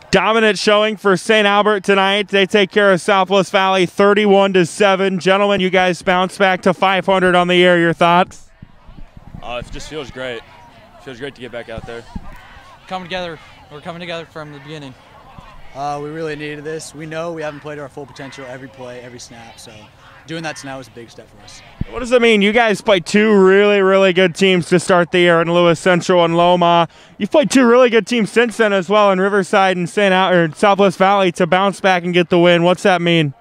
Dominant showing for St. Albert tonight. They take care of Southwest Valley 31-7. Gentlemen, you guys bounce back to 500 on the year. Your thoughts? It just feels great. It feels great to get back out there. We're coming together from the beginning. We really needed this. We know we haven't played to our full potential every play, every snap, so doing that tonight was a big step for us. What does it mean? You guys played two really good teams to start the year in Lewis Central and Loma. You've played two really good teams since then as well in Riverside and Southwest Valley to bounce back and get the win. What's that mean?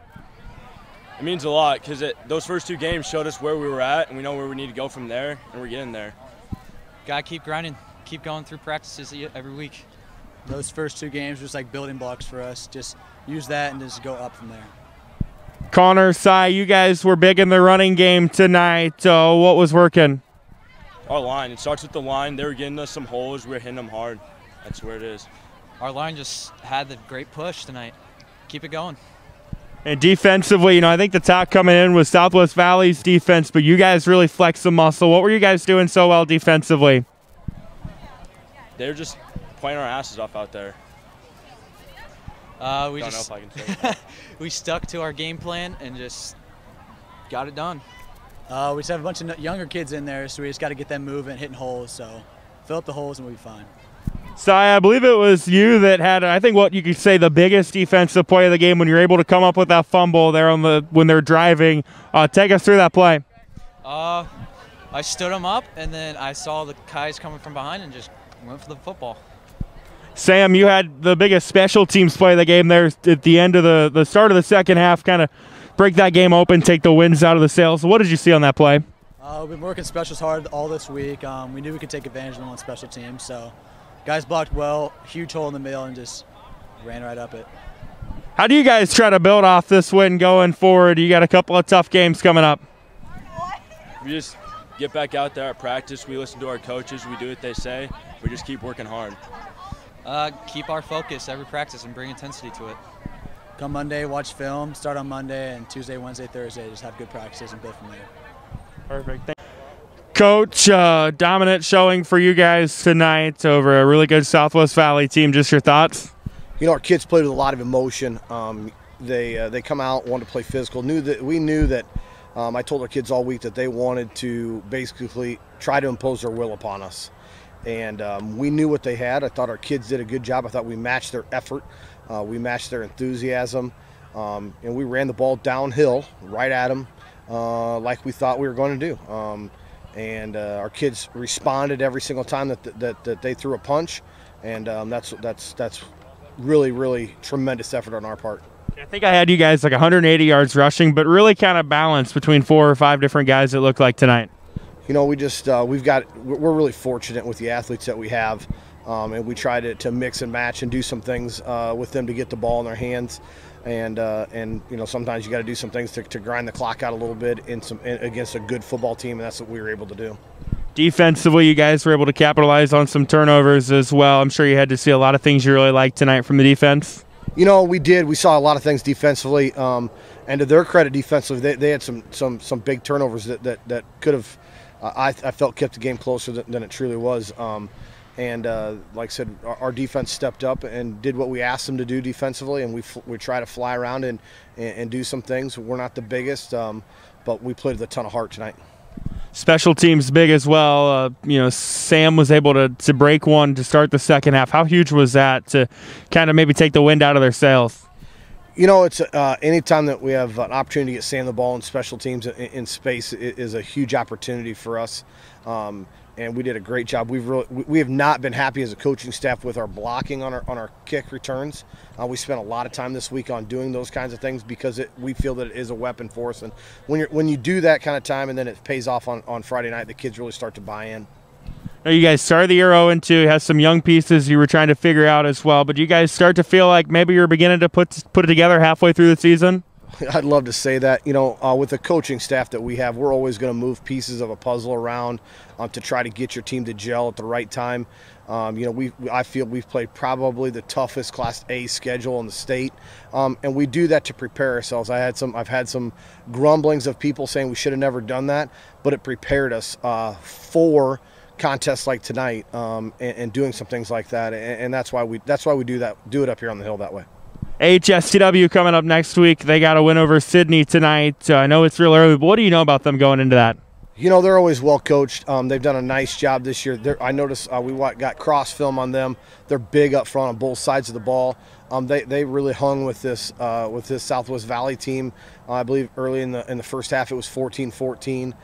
It means a lot because those first two games showed us where we were at, and we know where we need to go from there, and we're getting there. Gotta keep grinding, keep going through practices every week. Those first two games were just like building blocks for us. Just use that and just go up from there. Connor, Cy, you guys were big in the running game tonight. What was working? Our line. It starts with the line. They were getting us some holes. We were hitting them hard. That's where it is. Our line just had the great push tonight. Keep it going. And defensively, I think the top coming in was Southwest Valley's defense, but you guys really flexed the muscle. What were you guys doing so well defensively? They were just playing our asses off out there. We don't know if I can say that. We stuck to our game plan and just got it done. We just have a bunch of younger kids in there, so we just got to get them moving, hitting holes. So fill up the holes and we'll be fine. Cy, I believe it was you that had, I think, what you could say the biggest defensive play of the game when you're able to come up with that fumble there when they're driving. Take us through that play. I stood them up, and then I saw the guys coming from behind and just went for the football. Sam, you had the biggest special teams play of the game there at the end of the start of the second half, kind of break that game open, take the wins out of the sails. What did you see on that play? We've been working specials hard all this week. We knew we could take advantage of them on special teams, so guys blocked well, huge hole in the middle, and just ran right up it. How do you guys try to build off this win going forward? You got a couple of tough games coming up. We just get back out there at practice. We listen to our coaches. We do what they say. We just keep working hard. Keep our focus every practice and bring intensity to it. Come Monday, watch film, start on Monday, and Tuesday, Wednesday, Thursday, just have good practices and build from there. Perfect. Coach, dominant showing for you guys tonight over a really good Southwest Valley team. Just your thoughts? Our kids played with a lot of emotion. They come out, wanted to play physical. We knew that. I told our kids all week that they wanted to basically try to impose their will upon us. And we knew what they had. I thought our kids did a good job. I thought we matched their effort. We matched their enthusiasm. And we ran the ball downhill right at them like we thought we were going to do. And our kids responded every single time that they threw a punch. And that's really tremendous effort on our part. I think I had you guys like 180 yards rushing, but really kind of balanced between 4 or 5 different guys it looked like tonight. We're really fortunate with the athletes that we have, and we try to mix and match and do some things with them to get the ball in their hands, and sometimes you got to do some things to grind the clock out a little bit against a good football team, and that's what we were able to do. Defensively, you guys were able to capitalize on some turnovers as well. I'm sure you had to see a lot of things you really liked tonight from the defense. We did. We saw a lot of things defensively, and to their credit, defensively, they had some big turnovers that could have, I felt, kept the game closer than it truly was. And like I said, our defense stepped up and did what we asked them to do defensively, and we try to fly around and do some things. We're not the biggest, but we played with a ton of heart tonight. Special teams big as well. Sam was able to break one to start the second half. How huge was that to kind of maybe take the wind out of their sails? It's anytime that we have an opportunity to get Sam the ball in special teams in space is a huge opportunity for us. And we did a great job. We have not been happy as a coaching staff with our blocking on our kick returns. We spent a lot of time this week on doing those kinds of things because we feel that it is a weapon for us. And when you do that kind of time and then it pays off on Friday night, the kids really start to buy in. Now you guys started the year 0-2, has some young pieces you were trying to figure out as well, but you guys start to feel like maybe you're beginning to put it together halfway through the season? I'd love to say that. With the coaching staff that we have, we're always going to move pieces of a puzzle around to try to get your team to gel at the right time. I feel we've played probably the toughest Class A schedule in the state, and we do that to prepare ourselves. I've had some grumblings of people saying we should have never done that, but it prepared us for contests like tonight, and doing some things like that, and that's why we do it up here on the hill that way. HSTW coming up next week. They got a win over Sydney tonight. I know it's real early, but what do you know about them going into that? You know, they're always well coached. They've done a nice job this year. I noticed we got cross film on them. They're big up front on both sides of the ball. They really hung with this Southwest Valley team. I believe early in the first half it was 14-14.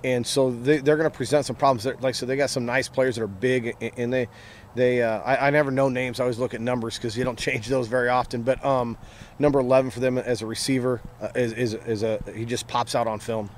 And so they're going to present some problems. Like I said, they got some nice players that are big, and I never know names. I always look at numbers because you don't change those very often. But number 11 for them as a receiver he just pops out on film.